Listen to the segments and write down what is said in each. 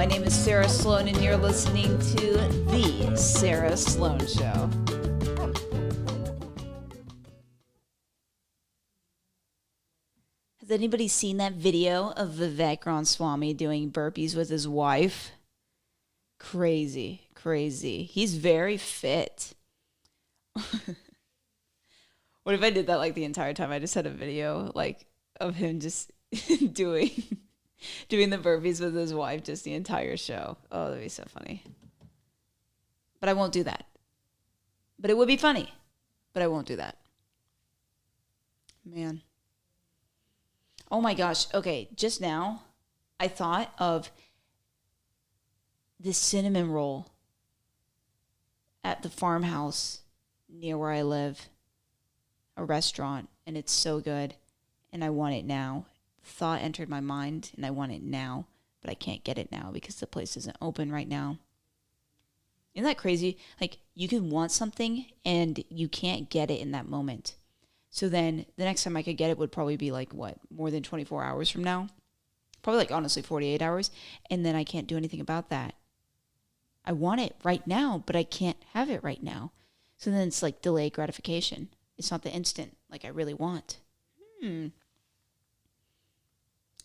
My name is Sarah Sloan, and you're listening to The Sarah Sloan Show. Has anybody seen that video of Vivek Ramaswamy doing burpees with his wife? Crazy, crazy. He's very fit. What if I did that like the entire time? I just had a video like of him just doing the burpees with his wife just the entire show. Oh, that'd be so funny. But I won't do that. But it would be funny. But I won't do that. Man. Oh my gosh. Okay, just now I thought of this cinnamon roll at the farmhouse near where I live. A restaurant, and it's so good, and I want it now. Thought entered my mind, and I want it now, but I can't get it now because the place isn't open right now. Isn't that crazy? Like, you can want something, and you can't get it in that moment. So then, the next time I could get it would probably be like, what, more than 24 hours from now? Probably like, honestly, 48 hours, and then I can't do anything about that. I want it right now, but I can't have it right now. So then it's like delayed gratification. It's not the instant like I really want.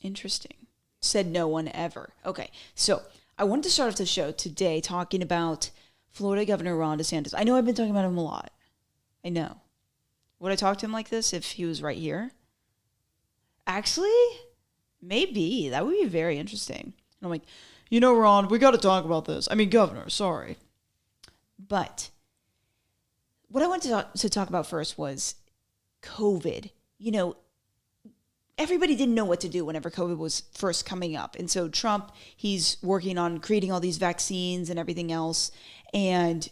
Interesting. Said no one ever. Okay, so I wanted to start off the show today talking about Florida Governor Ron Desantis. I know I've been talking about him a lot. I know. Would I talk to him like this if he was right here? Actually, maybe. That would be very interesting. And I'm like, Ron, we got to talk about this. I mean, Governor, sorry. But what I wanted to talk about first was COVID. Everybody didn't know what to do whenever COVID was first coming up. And so Trump, he's working on creating all these vaccines and everything else. And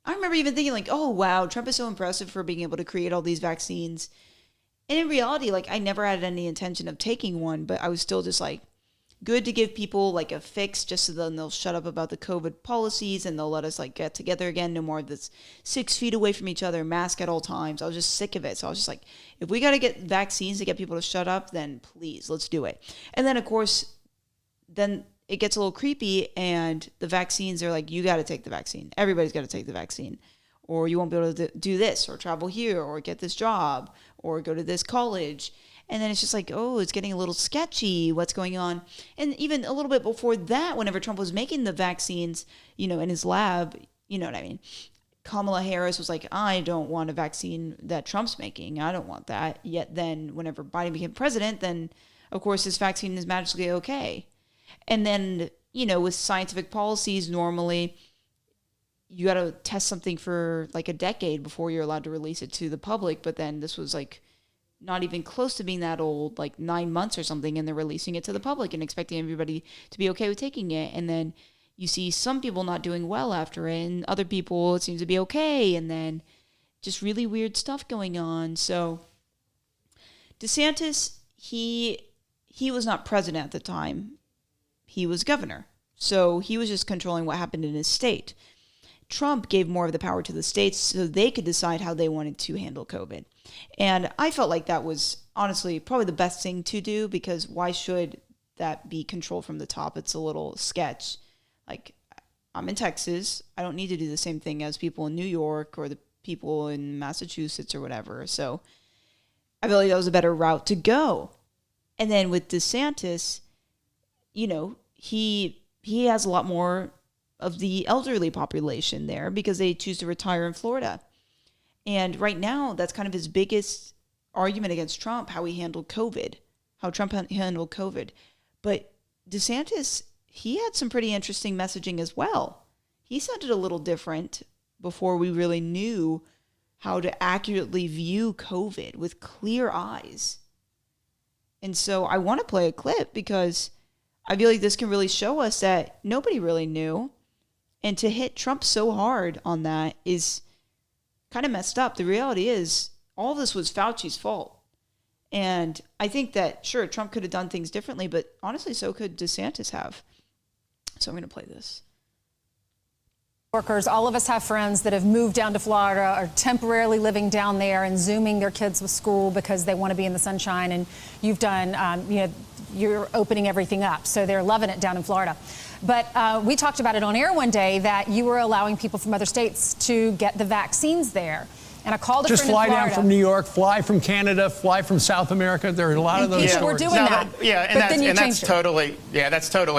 I remember even thinking like, oh, wow, Trump is so impressive for being able to create all these vaccines. And in reality, like I never had any intention of taking one, but I was still just like, good to give people like a fix just so then they'll shut up about the COVID policies and they'll let us like get together again. No more of this 6 feet away from each other, mask at all times. I was just sick of it. So I was just like, if we got to get vaccines to get people to shut up, then please, let's do it. And then of course, then it gets a little creepy and the vaccines are like, you got to take the vaccine. Everybody's got to take the vaccine. Or you won't be able to do this or travel here or get this job or go to this college. And then it's just like, oh, it's getting a little sketchy. What's going on? And even a little bit before that, whenever Trump was making the vaccines, in his lab, you know what I mean? Kamala Harris was like, I don't want a vaccine that Trump's making. I don't want that. Yet then whenever Biden became president, then, of course, this vaccine is magically okay. And then, with scientific policies, normally you got to test something for like a decade before you're allowed to release it to the public. But then this was like not even close to being that old, like 9 months or something, and they're releasing it to the public and expecting everybody to be okay with taking it. And then you see some people not doing well after it, and other people, it seems to be okay, and then just really weird stuff going on. So DeSantis, he was not president at the time. He was governor. So he was just controlling what happened in his state. Trump gave more of the power to the states so they could decide how they wanted to handle COVID. And I felt like that was honestly probably the best thing to do, because why should that be controlled from the top? It's a little sketch. Like, I'm in Texas. I don't need to do the same thing as people in New York or the people in Massachusetts or whatever. So I feel like that was a better route to go. And then with DeSantis, he has a lot more of the elderly population there because they choose to retire in Florida. And right now, that's kind of his biggest argument against Trump, how he handled COVID, how Trump handled COVID. But DeSantis, he had some pretty interesting messaging as well. He sounded a little different before we really knew how to accurately view COVID with clear eyes. And so I want to play a clip because I feel like this can really show us that nobody really knew. And to hit Trump so hard on that is kind of messed up. The reality is all this was Fauci's fault. And I think that, sure, Trump could have done things differently, but honestly, so could DeSantis have. So I'm going to play this. Workers, all of us have friends that have moved down to Florida, are temporarily living down there and Zooming their kids with school because they want to be in the sunshine. And you've done, you're opening everything up. So they're loving it down in Florida. But we talked about it on air one day that you were allowing people from other states to get the vaccines there. And I called a friend in Florida. Just fly down from New York, fly from Canada, fly from South America. There are a lot of those. People were doing that. Yeah, and that's totally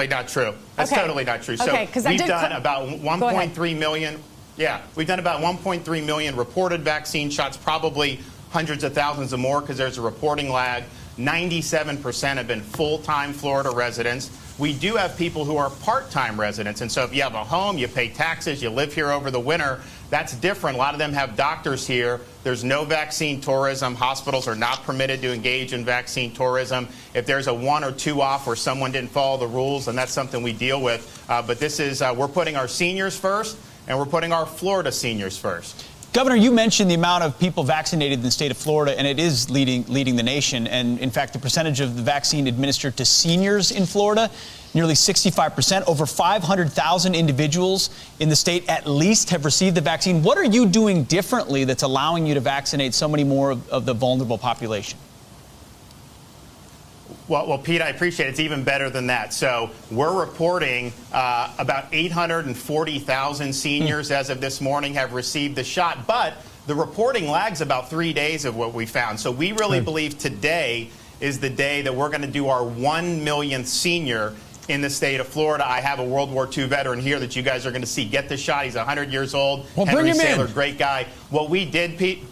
not true. That's totally not true. So we've done about 1.3 million. Yeah, we've done about 1.3 million reported vaccine shots, probably hundreds of thousands of more because there's a reporting lag. 97% have been full-time Florida residents. We do have people who are part-time residents. And so if you have a home, you pay taxes, you live here over the winter, that's different. A lot of them have doctors here. There's no vaccine tourism. Hospitals are not permitted to engage in vaccine tourism. If there's a 1 or 2 off where someone didn't follow the rules, then that's something we deal with. But this is, we're putting our seniors first, and we're putting our Florida seniors first. Governor, you mentioned the amount of people vaccinated in the state of Florida, and it is leading the nation. And in fact, the percentage of the vaccine administered to seniors in Florida, nearly 65%. Over 500,000 individuals in the state at least have received the vaccine. What are you doing differently that's allowing you to vaccinate so many more of the vulnerable population? Well, Pete, I appreciate it. It's even better than that. So we're reporting about 840,000 seniors as of this morning have received the shot. But the reporting lags about 3 days of what we found. So we really believe today is the day that we're going to do our 1 millionth senior in the state of Florida. I have a World War II veteran here that you guys are going to see get the shot. He's 100 years old. Well, Henry bring him Saylor, in. great guy. What we did, Pete,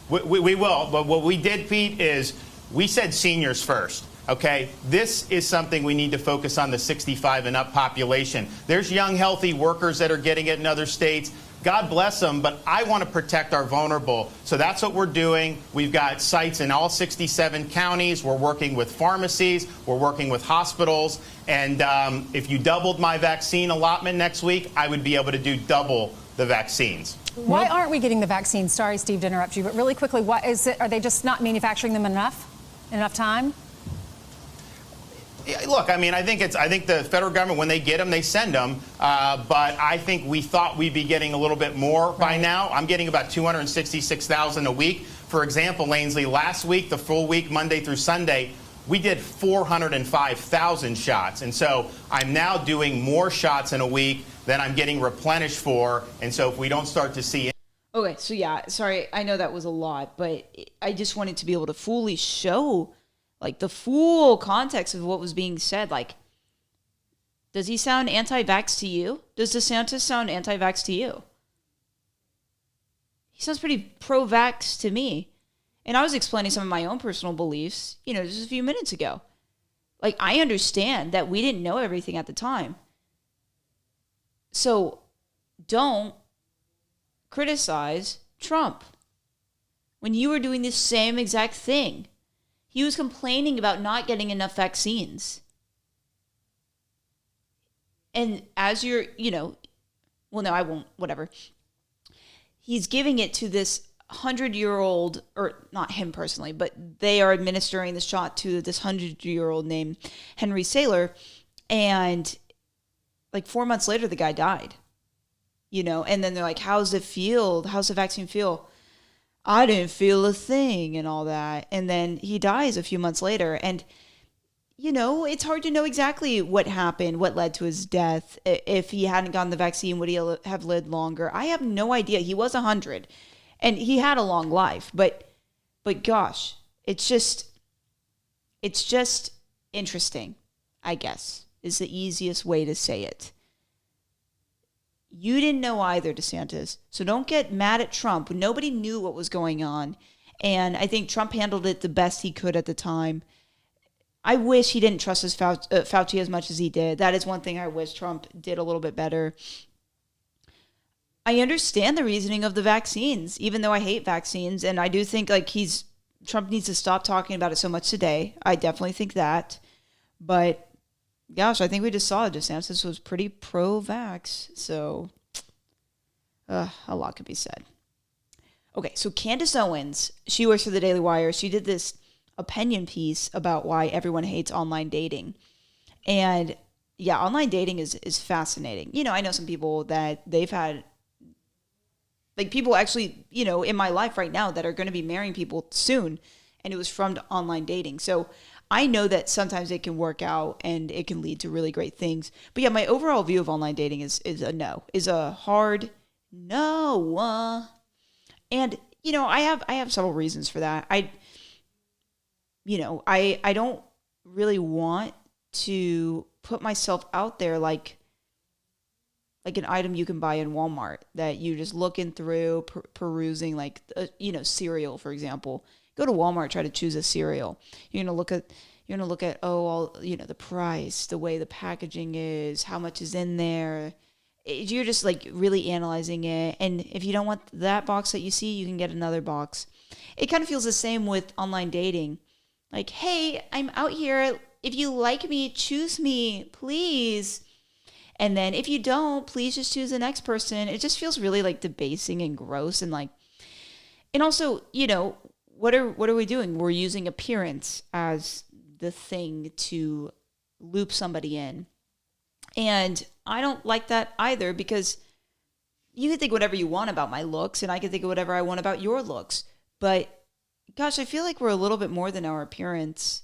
we will. But what we did, Pete, is we said seniors first. Okay, this is something we need to focus on, the 65 and up population. There's young, healthy workers that are getting it in other states. God bless them, but I want to protect our vulnerable. So that's what we're doing. We've got sites in all 67 counties. We're working with pharmacies. We're working with hospitals. And if you doubled my vaccine allotment next week, I would be able to do double the vaccines. Why aren't we getting the vaccines? Sorry, Steve, to interrupt you, but really quickly, why is it? Are they just not manufacturing them enough time? Yeah, look, I mean, I think the federal government, when they get them, they send them. But I think we thought we'd be getting a little bit more by now. I'm getting about 266,000 a week. For example, Lainsley, last week, the full week, Monday through Sunday, we did 405,000 shots. And so I'm now doing more shots in a week than I'm getting replenished for. And so if we don't start to see... Okay, so yeah, sorry, I know that was a lot, but I just wanted to be able to fully show like the full context of what was being said. Like, does he sound anti-vax to you? Does DeSantis sound anti-vax to you? He sounds pretty pro-vax to me. And I was explaining some of my own personal beliefs, just a few minutes ago. Like, I understand that we didn't know everything at the time. So don't criticize Trump when you were doing the same exact thing. He was complaining about not getting enough vaccines. And as you're, well, no, I won't, whatever. He's giving it to this 100-year-old, or not him personally, but they are administering the shot to this 100-year-old named Henry Saylor. And like 4 months later, the guy died, and then they're like, how's it feel? How's the vaccine feel? I didn't feel a thing and all that. And then he dies a few months later. And, it's hard to know exactly what happened, what led to his death. If he hadn't gotten the vaccine, would he have lived longer? I have no idea. He was 100 and he had a long life. But gosh, it's just interesting, I guess, is the easiest way to say it. You didn't know either, DeSantis. So don't get mad at Trump. Nobody knew what was going on. And I think Trump handled it the best he could at the time. I wish he didn't trust his Fauci as much as he did. That is one thing I wish Trump did a little bit better. I understand the reasoning of the vaccines, even though I hate vaccines. And I do think Trump needs to stop talking about it so much today. I definitely think that. But gosh, I think we just saw DeSantis was pretty pro-vax. So a lot could be said. Okay, so Candace Owens, she works for the Daily Wire. She did this opinion piece about why everyone hates online dating. And yeah, online dating is fascinating. I know some people that they've had Like people actually, in my life right now that are going to be marrying people soon. And it was from online dating. So I know that sometimes it can work out and it can lead to really great things. But yeah, my overall view of online dating is a no, is a hard no. And, I have several reasons for that. I don't really want to put myself out there like an item you can buy in Walmart that you just looking through, perusing, like, cereal, for example. Go to Walmart, try to choose a cereal. You're gonna look at the price, the way the packaging is, how much is in there. You're just like really analyzing it. And if you don't want that box that you see, you can get another box. It kind of feels the same with online dating. Like, hey, I'm out here. If you like me, choose me, please. And then if you don't, please just choose the next person. It just feels really like debasing and gross and also, what are we doing? We're using appearance as the thing to loop somebody in. And I don't like that either, because you can think whatever you want about my looks and I can think whatever I want about your looks. But gosh, I feel like we're a little bit more than our appearance.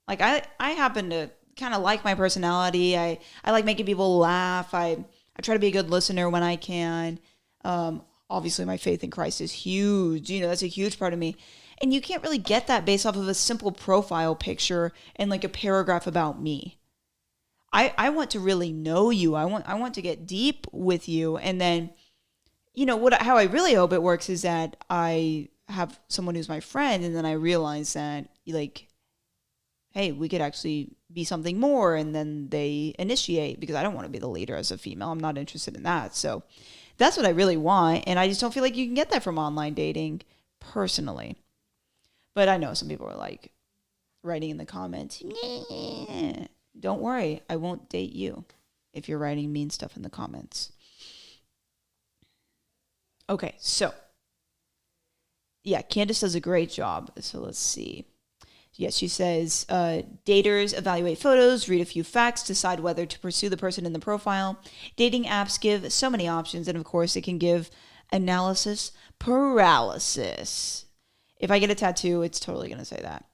Like I happen to kind of like my personality. I like making people laugh. I try to be a good listener when I can. Obviously my faith in Christ is huge. That's a huge part of me. And you can't really get that based off of a simple profile picture and like a paragraph about me. I want to really know you. I want to get deep with you. And then, how I really hope it works is that I have someone who's my friend, and then I realize that, like, hey, we could actually be something more, and then they initiate, because I don't want to be the leader as a female. I'm not interested in that. So that's what I really want, and I just don't feel like you can get that from online dating, personally. But I know some people are like writing in the comments, nah. Don't worry, I won't date you if you're writing mean stuff in the comments. Okay, so yeah, Candace does a great job. So let's see. Yes, she says, daters evaluate photos, read a few facts, decide whether to pursue the person in the profile. Dating apps give so many options, and of course it can give analysis paralysis. If I get a tattoo, it's totally going to say that.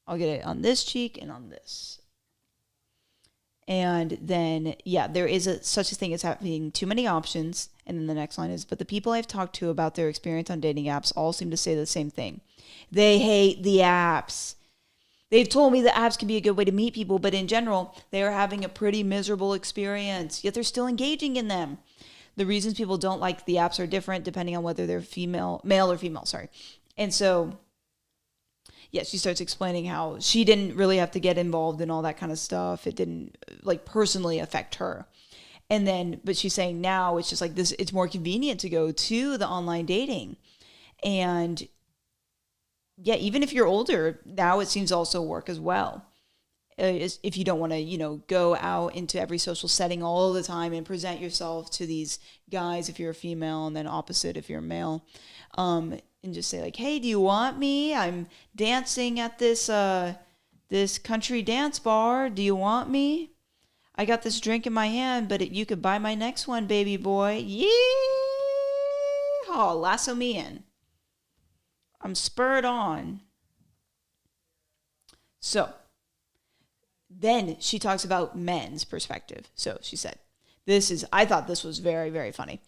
I'll get it on this cheek and on this. And then, yeah, there is such a thing as having too many options. And then the next line is, but the people I've talked to about their experience on dating apps all seem to say the same thing. They hate the apps. They've told me the apps can be a good way to meet people, but in general, they are having a pretty miserable experience, yet they're still engaging in them. The reasons people don't like the apps are different depending on whether they're male or female, sorry. And so, yeah, she starts explaining how she didn't really have to get involved in all that kind of stuff. It didn't personally affect her. And then, but she's saying now it's just like this, it's more convenient to go to the online dating. And yeah, even if you're older, now it seems to also work as well. If you don't want to, go out into every social setting all the time and present yourself to these guys if you're a female, and then opposite if you're a male. And just say like, hey, do you want me? I'm dancing at this country dance bar. Do you want me? I got this drink in my hand, but you could buy my next one, baby boy. Yeehaw, lasso me in. I'm spurred on. So then she talks about men's perspective. So she said, I thought this was very, very funny.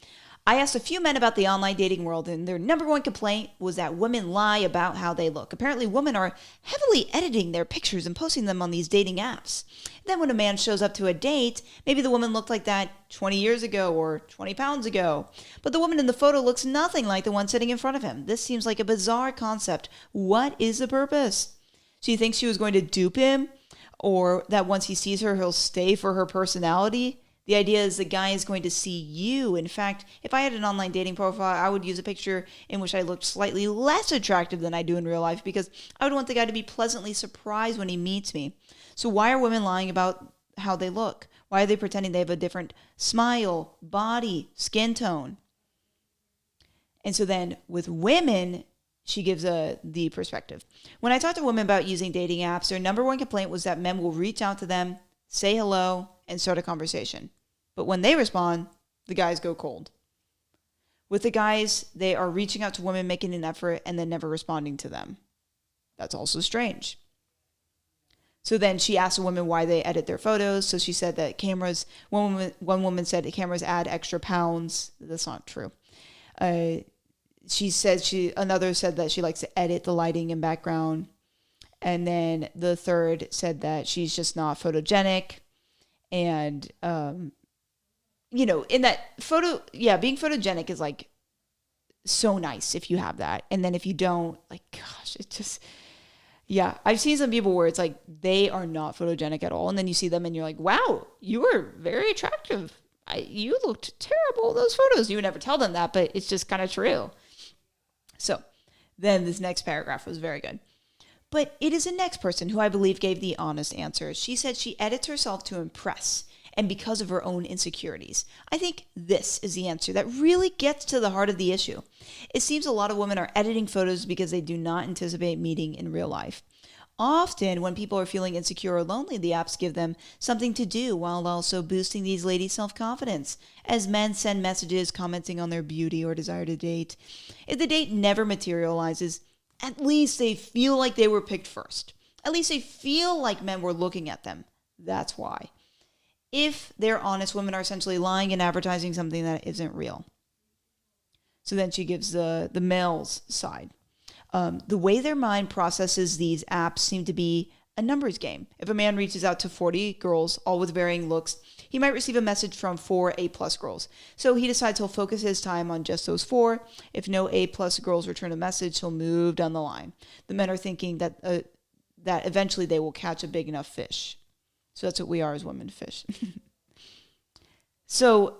I asked a few men about the online dating world, and their number one complaint was that women lie about how they look. Apparently, women are heavily editing their pictures and posting them on these dating apps. Then when a man shows up to a date, maybe the woman looked like that 20 years ago or 20 pounds ago. But the woman in the photo looks nothing like the one sitting in front of him. This seems like a bizarre concept. What is the purpose? She thinks she was going to dupe him, or that once he sees her, he'll stay for her personality. The idea is the guy is going to see you. In fact, if I had an online dating profile, I would use a picture in which I looked slightly less attractive than I do in real life, because I would want the guy to be pleasantly surprised when he meets me. So why are women lying about how they look? Why are they pretending they have a different smile, body, skin tone? And so then with women, she gives the perspective. When I talk to women about using dating apps, their number one complaint was that men will reach out to them, say hello, and start a conversation. But when they respond, the guys go cold. With the guys, they are reaching out to women, making an effort, and then never responding to them. That's also strange. So then she asked a woman why they edit their photos. So she said that one woman said the cameras add extra pounds. That's not true. Another said that she likes to edit the lighting and background. And then the third said that she's just not photogenic. And, in that photo, being photogenic is like so nice if you have that. And then if you don't, like, gosh, it just... Yeah, I've seen some people where it's like they are not photogenic at all. And then you see them and you're like, wow, you were very attractive. You looked terrible in those photos. You would never tell them that, but it's just kind of true. So then this next paragraph was very good. But it is the next person who I believe gave the honest answer. She said she edits herself to impress and because of her own insecurities. I think this is the answer that really gets to the heart of the issue. It seems a lot of women are editing photos because they do not anticipate meeting in real life. Often, when people are feeling insecure or lonely, the apps give them something to do while also boosting these ladies' self-confidence, as men send messages commenting on their beauty or desire to date. If the date never materializes, at least they feel like they were picked first. At least they feel like men were looking at them. That's why. If they're honest, women are essentially lying and advertising something that isn't real. So then she gives the male's side. The way their mind processes these apps seem to be a numbers game. If a man reaches out to 40 girls, all with varying looks, he might receive a message from 4 A-plus girls. So he decides he'll focus his time on just those 4. If no A-plus girls return a message, he'll move down the line. The men are thinking that eventually they will catch a big enough fish. So that's what we are as women, fish. So,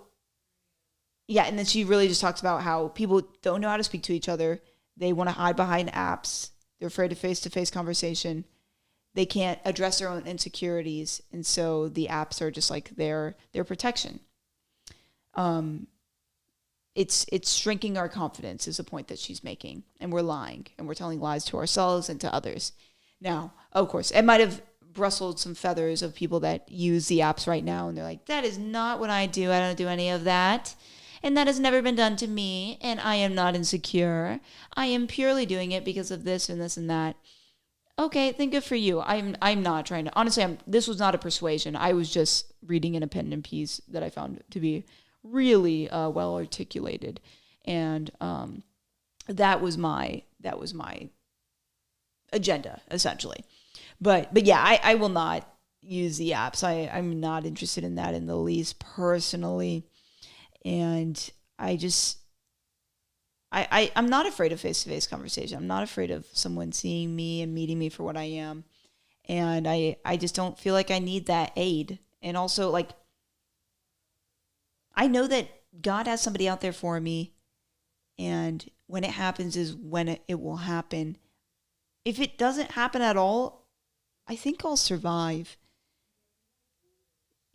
yeah, and then she really just talks about how people don't know how to speak to each other. They want to hide behind apps. They're afraid of face-to-face conversation. They can't address their own insecurities, and so the apps are just like their protection. It's shrinking our confidence is the point that she's making, and we're lying, and we're telling lies to ourselves and to others. Now, of course, it might have rustled some feathers of people that use the apps right now, and they're like, that is not what I do. I don't do any of that. And that has never been done to me, and I am not insecure. I am purely doing it because of this and this and that. Okay, then good for you. I'm not trying to... Honestly, this was not a persuasion. I was just reading an opinion piece that I found to be really well articulated. And that was my agenda, essentially. But yeah, I will not use the apps. I'm not interested in that in the least personally. And I'm not afraid of face-to-face conversation. I'm not afraid of someone seeing me and meeting me for what I am. And I just don't feel like I need that aid. And also, like, I know that God has somebody out there for me. And when it happens is when it will happen. If it doesn't happen at all, I think I'll survive.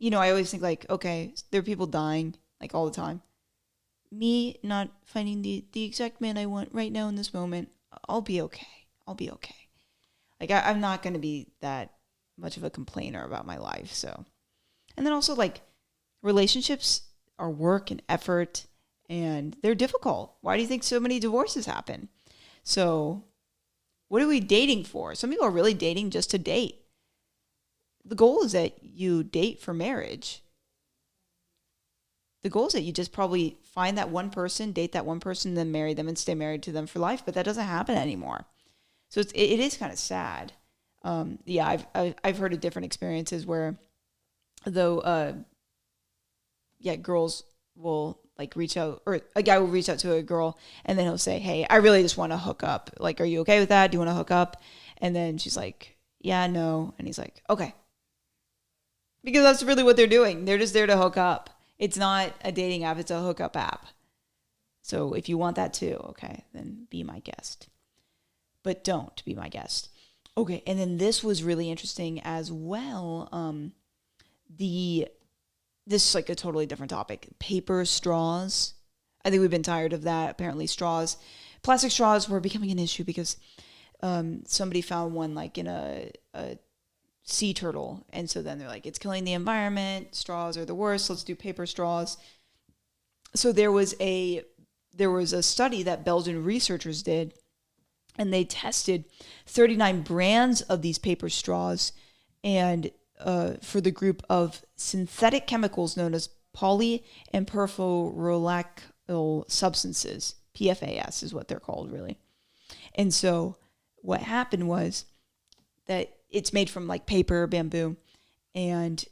I always think like, okay, there are people dying like all the time. Me not finding the exact man I want right now in this moment, I'll be okay. Like I'm not going to be that much of a complainer about my life. So, and then also like relationships are work and effort and they're difficult. Why do you think so many divorces happen? So what are we dating for? Some people are really dating just to date. The goal is that you date for marriage. The goal is that you just probably find that one person, date that one person, then marry them and stay married to them for life. But that doesn't happen anymore. So it is kind of sad. Yeah, I've heard of different experiences where, though, girls will like reach out, or a guy will reach out to a girl and then he'll say, hey, I really just want to hook up. Like, are you okay with that? Do you want to hook up? And then she's like, yeah, no. And he's like, okay. Because that's really what they're doing. They're just there to hook up. It's not a dating app. It's a hookup app. So if you want that too, okay, then be my guest. But don't be my guest. Okay, and then this was really interesting as well. This is like a totally different topic. Paper straws. I think we've been tired of that. Apparently plastic straws were becoming an issue because somebody found one like in a sea turtle. And so then they're like, it's killing the environment. Straws are the worst. Let's do paper straws. So there was a there was a study that Belgian researchers did, and they tested 39 brands of these paper straws, and for the group of synthetic chemicals known as poly and perfluoroalkyl substances. PFAS is what they're called, really. And so what happened was that it's made from like paper, bamboo, and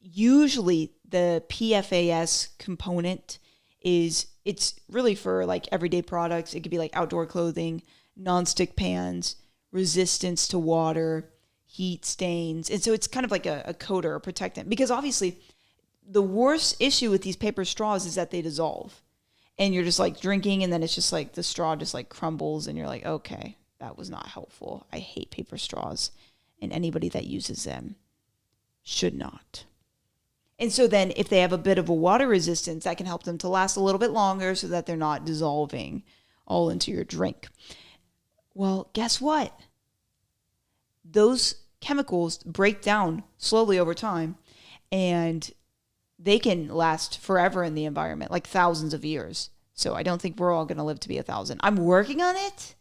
usually the PFAS component it's really for like everyday products. It could be like outdoor clothing, nonstick pans, resistance to water, heat, stains. And so it's kind of like a coater, a protectant, because obviously the worst issue with these paper straws is that they dissolve, and you're just like drinking, and then it's just like the straw just like crumbles, and you're like, okay, that was not helpful. I hate paper straws, and anybody that uses them should not. And so then if they have a bit of a water resistance, that can help them to last a little bit longer so that they're not dissolving all into your drink. Well, guess what? Those chemicals break down slowly over time, and they can last forever in the environment, like thousands of years. So I don't think we're all going to live to be 1,000. I'm working on it,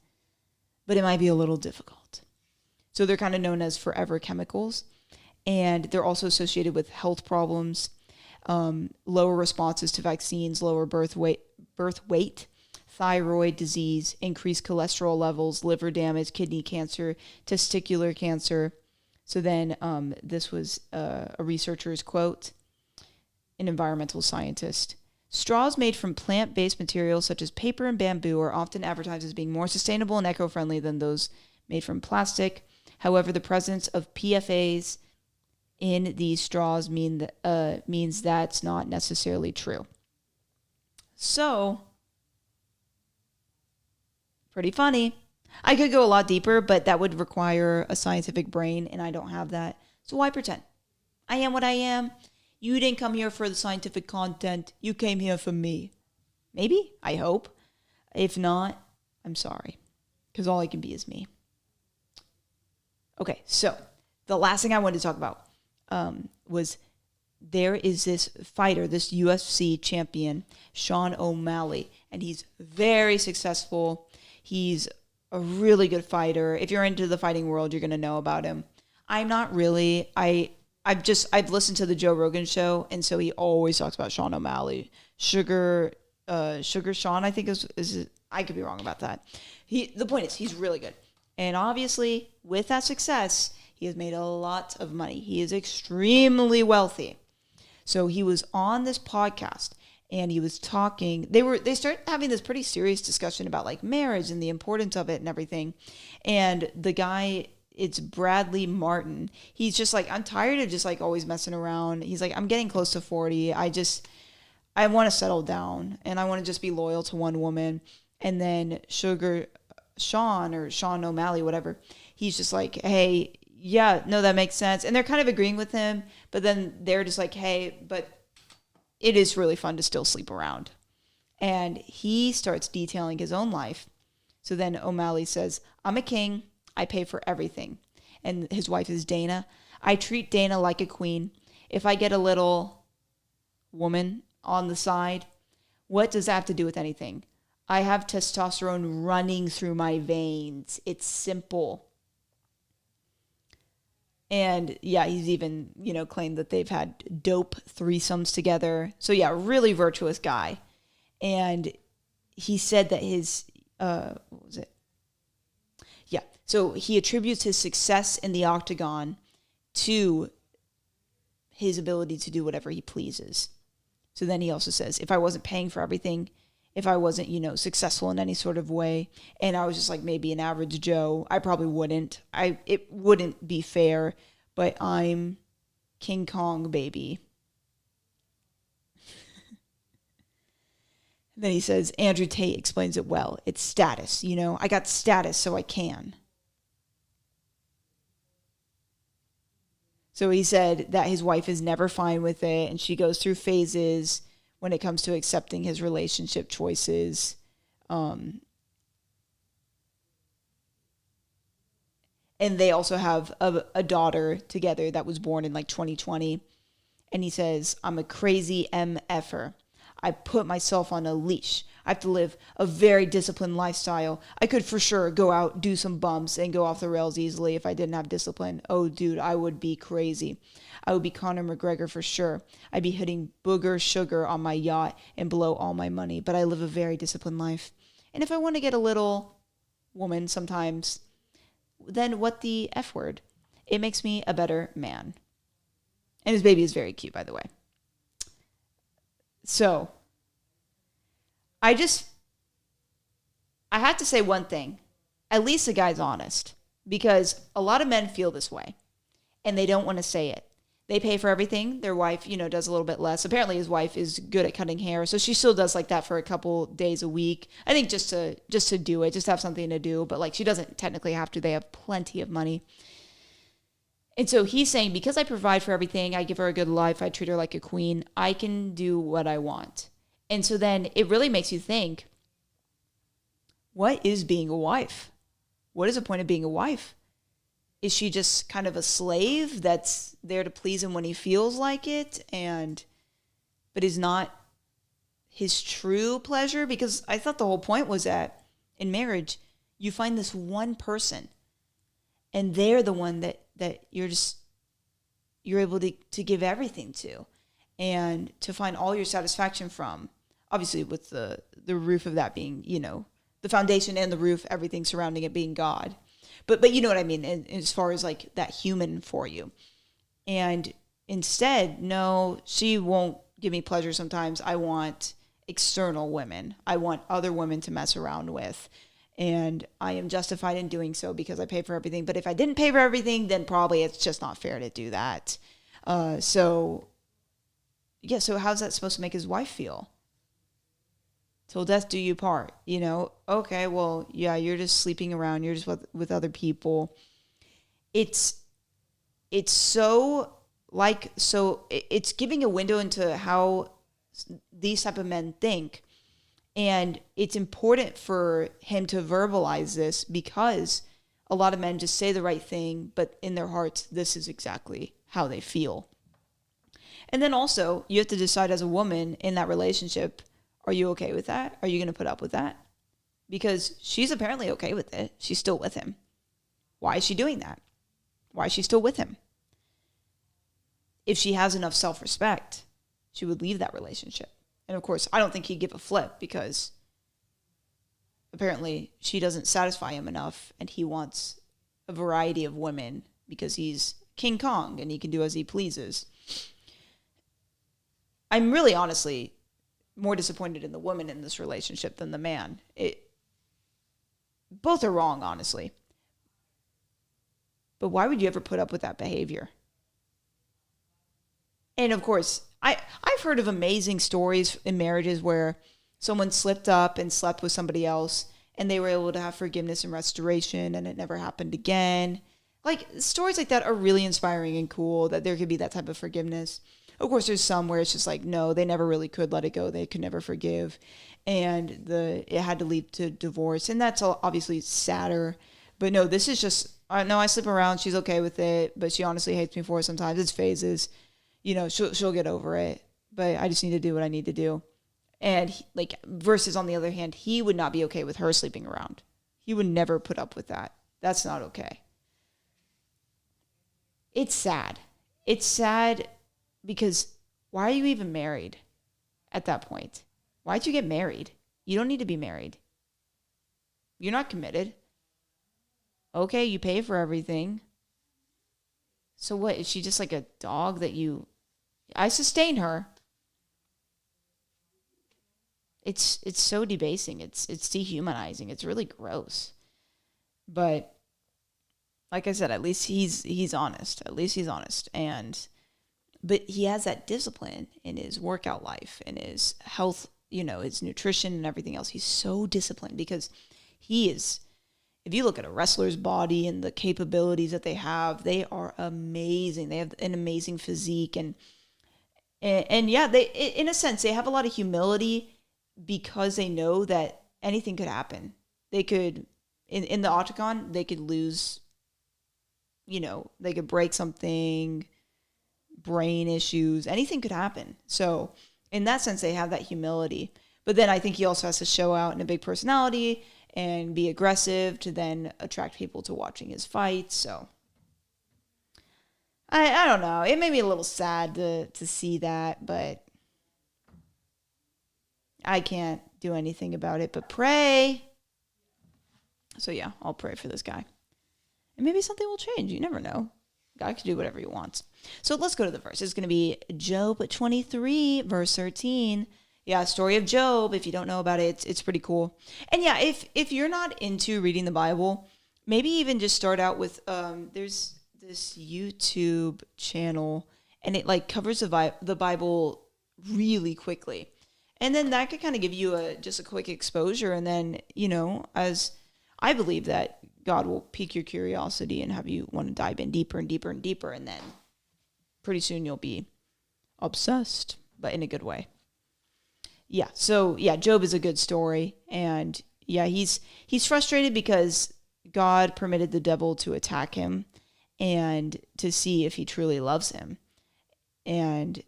but it might be a little difficult. So they're kind of known as forever chemicals. And they're also associated with health problems, lower responses to vaccines, lower birth weight, thyroid disease, increased cholesterol levels, liver damage, kidney cancer, testicular cancer. So then this was a researcher's quote, an environmental scientist. Straws made from plant-based materials such as paper and bamboo are often advertised as being more sustainable and eco-friendly than those made from plastic. However, the presence of PFAS in these straws means that's not necessarily true. So, pretty funny. I could go a lot deeper, but that would require a scientific brain, and I don't have that. So why pretend? I am what I am. You didn't come here for the scientific content. You came here for me. Maybe, I hope. If not, I'm sorry, because all I can be is me. Okay, so the last thing I wanted to talk about was there is this fighter, this UFC champion, Sean O'Malley, and he's very successful. He's a really good fighter. If you're into the fighting world, you're going to know about him. I'm not really. I've listened to the Joe Rogan show, and so he always talks about Sean O'Malley. Sugar Sean, I think is I could be wrong about that. The point is, he's really good. And obviously, with that success, he has made a lot of money. He is extremely wealthy. So he was on this podcast, and he was talking. They started having this pretty serious discussion about like marriage and the importance of it and everything. And the guy, it's Bradley Martin. He's just like, I'm tired of just like always messing around. He's like, I'm getting close to 40. I want to settle down, and I want to just be loyal to one woman. And then Sean O'Malley, whatever, he's just like, hey, yeah, no, that makes sense. And they're kind of agreeing with him, but then they're just like, hey, but it is really fun to still sleep around. And he starts detailing his own life. So then O'Malley says, I'm a king. I pay for everything. And his wife is Dana. I treat Dana like a queen. If I get a little woman on the side, what does that have to do with anything? I have testosterone running through my veins. It's simple. And yeah, he's even, claimed that they've had dope threesomes together. So yeah, really virtuous guy. And he said that his, what was it? Yeah. So he attributes his success in the octagon to his ability to do whatever he pleases. So then he also says, if I wasn't paying for everything, if I wasn't, successful in any sort of way, and I was just like maybe an average Joe, I probably wouldn't. It wouldn't be fair, but I'm King Kong, baby. Then he says, Andrew Tate explains it well. It's status, I got status, so I can. So he said that his wife is never fine with it, and she goes through phases when it comes to accepting his relationship choices. And they also have a daughter together that was born in like 2020. And he says, I'm a crazy MFer. I put myself on a leash. I have to live a very disciplined lifestyle. I could for sure go out, do some bumps, and go off the rails easily if I didn't have discipline. Oh, dude, I would be crazy. I would be Conor McGregor for sure. I'd be hitting booger sugar on my yacht and blow all my money. But I live a very disciplined life. And if I want to get a little woman sometimes, then what the F word? It makes me a better man. And his baby is very cute, by the way. So, I had to say one thing. At least the guy's honest. Because a lot of men feel this way. And they don't want to say it. They pay for everything. Their wife, does a little bit less. Apparently his wife is good at cutting hair. So she still does like that for a couple days a week. I think just to do it, just to have something to do. But like she doesn't technically have to. They have plenty of money. And so he's saying, because I provide for everything, I give her a good life, I treat her like a queen, I can do what I want. And so then it really makes you think, what is being a wife? What is the point of being a wife? Is she just kind of a slave that's there to please him when he feels like it, but is not his true pleasure? Because I thought the whole point was that in marriage, you find this one person, and they're the one that you're able to give everything to, and to find all your satisfaction from. Obviously, with the roof of that being, the foundation and the roof, everything surrounding it being God. But you know what I mean, as far as like that human for you. And instead, no, she won't give me pleasure sometimes. I want external women. I want other women to mess around with. And I am justified in doing so because I pay for everything. But if I didn't pay for everything, then probably it's just not fair to do that. So how's that supposed to make his wife feel? Till death do you part, Okay, well, yeah, you're just sleeping around. You're just with other people. It's it's giving a window into how these type of men think. And it's important for him to verbalize this because a lot of men just say the right thing, but in their hearts, this is exactly how they feel. And then also, you have to decide as a woman in that relationship, are you okay with that? Are you going to put up with that? Because she's apparently okay with it. She's still with him. Why is she doing that? Why is she still with him? If she has enough self-respect, she would leave that relationship. And of course, I don't think he'd give a flip because apparently she doesn't satisfy him enough and he wants a variety of women because he's King Kong and he can do as he pleases. I'm really honestly more disappointed in the woman in this relationship than the man. Both are wrong, honestly. But why would you ever put up with that behavior? And of course, I've heard of amazing stories in marriages where someone slipped up and slept with somebody else and they were able to have forgiveness and restoration and it never happened again. Like, stories like that are really inspiring and cool, that there could be that type of forgiveness. Of course, there's some where it's just like, no, they never really could let it go. They could never forgive. And it had to lead to divorce. And that's obviously sadder. But no, this is just, no, I sleep around. She's okay with it. But she honestly hates me for it sometimes. It's phases. She'll get over it. But I just need to do what I need to do. And versus on the other hand, he would not be okay with her sleeping around. He would never put up with that. That's not okay. It's sad. It's sad because why are you even married at that point? Why'd you get married? You don't need to be married. You're not committed. Okay, you pay for everything. So what? Is she just like a dog that I sustain her. It's so debasing. It's dehumanizing. It's really gross. But like I said, at least he's honest. At least he's honest. But he has that discipline in his workout life, in his health, his nutrition and everything else. He's so disciplined because he is, if you look at a wrestler's body and the capabilities that they are amazing. They have an amazing physique and yeah, they, in a sense, they have a lot of humility because they know that anything could happen. They could, in the octagon, they could lose, they could break something, brain issues, anything could happen. So in that sense, they have that humility. But then I think he also has to show out in a big personality and be aggressive to then attract people to watching his fights. So I don't know. It made me a little sad to see that, but I can't do anything about it but pray. So yeah, I'll pray for this guy. And maybe something will change. You never know. God can do whatever he wants. So let's go to the verse. It's going to be Job 23, verse 13. Yeah, story of Job. If you don't know about it, it's pretty cool. And yeah, if you're not into reading the Bible, maybe even just start out with, there's this YouTube channel, and it like covers the Bible really quickly. And then that could kind of give you just a quick exposure. And then, as I believe that God will pique your curiosity and have you want to dive in deeper and deeper and deeper. And then pretty soon you'll be obsessed, but in a good way. Yeah. So yeah, Job is a good story. And yeah, he's frustrated because God permitted the devil to attack him and to see if he truly loves him. And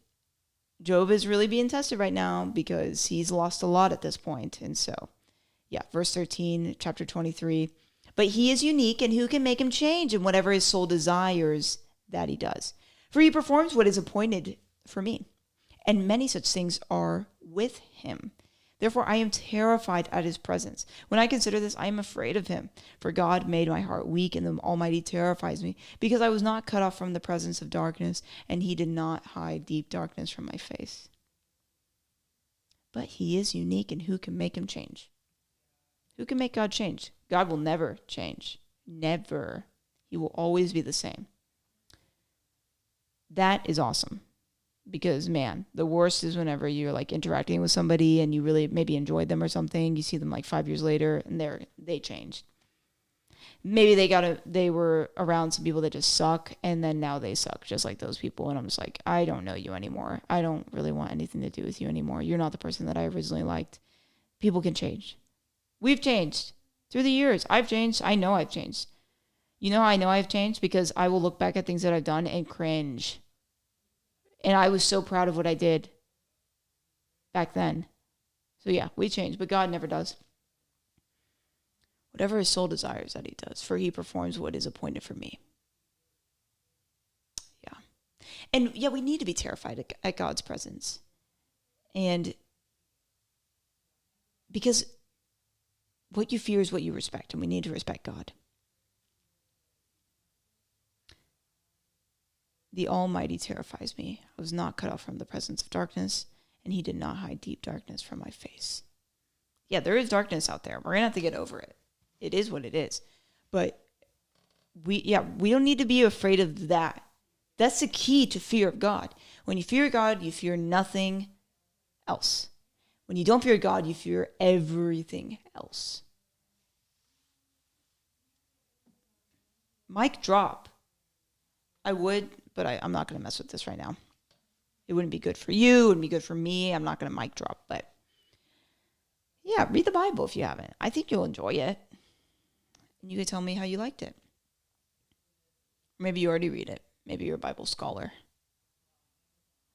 Job is really being tested right now because he's lost a lot at this point. And so, yeah, verse 13, chapter 23. But he is unique, and who can make him change in whatever his soul desires that he does? For he performs what is appointed for me, and many such things are with him. Therefore I am terrified at his presence. When I consider this, I am afraid of him. For God made my heart weak, and the Almighty terrifies me, because I was not cut off from the presence of darkness, and he did not hide deep darkness from my face. But he is unique, and who can make him change? Who can make God change? God will never change. Never. He will always be the same. That is awesome. Because, man, the worst is whenever you're like interacting with somebody and you really maybe enjoyed them or something. You see them like 5 years later and they changed. Maybe they were around some people that just suck, and then now they suck just like those people. And I'm just like, I don't know you anymore. I don't really want anything to do with you anymore. You're not the person that I originally liked. People can change. We've changed through the years. I've changed. I know I've changed. You know how I know I've changed? Because I will look back at things that I've done and cringe. And I was so proud of what I did back then. So yeah, we changed, but God never does. Whatever his soul desires that he does, for he performs what is appointed for me. Yeah. And yeah, we need to be terrified at God's presence. And because what you fear is what you respect, and we need to respect God. The Almighty terrifies me. I was not cut off from the presence of darkness, and he did not hide deep darkness from my face. Yeah, there is darkness out there. We're going to have to get over it. It is what it is. But we don't need to be afraid of that. That's the key to fear of God. When you fear God, you fear nothing else. When you don't fear God, you fear everything else. Mic drop. I would, but I'm not going to mess with this right now. It wouldn't be good for you. It wouldn't be good for me. I'm not going to mic drop, but yeah, read the Bible if you haven't. I think you'll enjoy it. And you can tell me how you liked it. Maybe you already read it. Maybe you're a Bible scholar.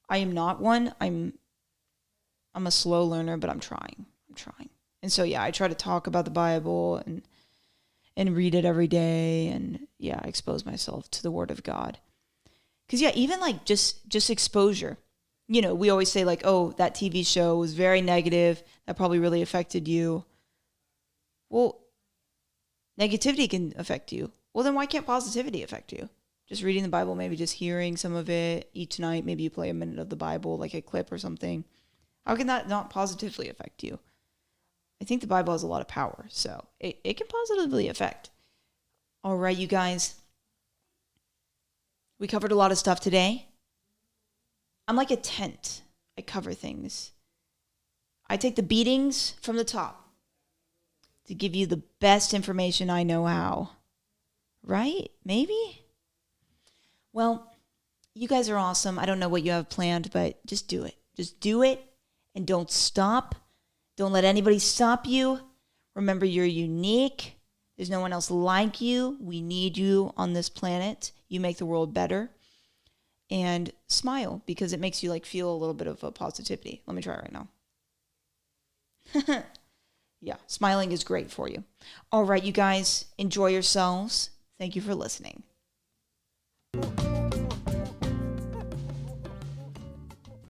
I am not one. I'm a slow learner, but I'm trying. And so yeah, I try to talk about the Bible and read it every day, and yeah, expose myself to the Word of God. Because yeah, even like just exposure. You know, we always say like, oh, that TV show was very negative. That probably really affected you. Well, negativity can affect you. Well, then why can't positivity affect you? Just reading the Bible, maybe just hearing some of it each night. Maybe you play a minute of the Bible, like a clip or something. How can that not positively affect you? I think the Bible has a lot of power, so it can positively affect. All right, you guys. We covered a lot of stuff today. I'm like a tent. I cover things. I take the beatings from the top to give you the best information I know how. Right? Maybe? Well, you guys are awesome. I don't know what you have planned, but just do it. Just do it, and don't stop. Don't let anybody stop you. Remember, you're unique. There's no one else like you. We need you on this planet. You make the world better. and smile because it makes you like feel a little bit of a positivity. Let me try it right now. Yeah, smiling is great for you. All right, you guys, enjoy yourselves. Thank you for listening.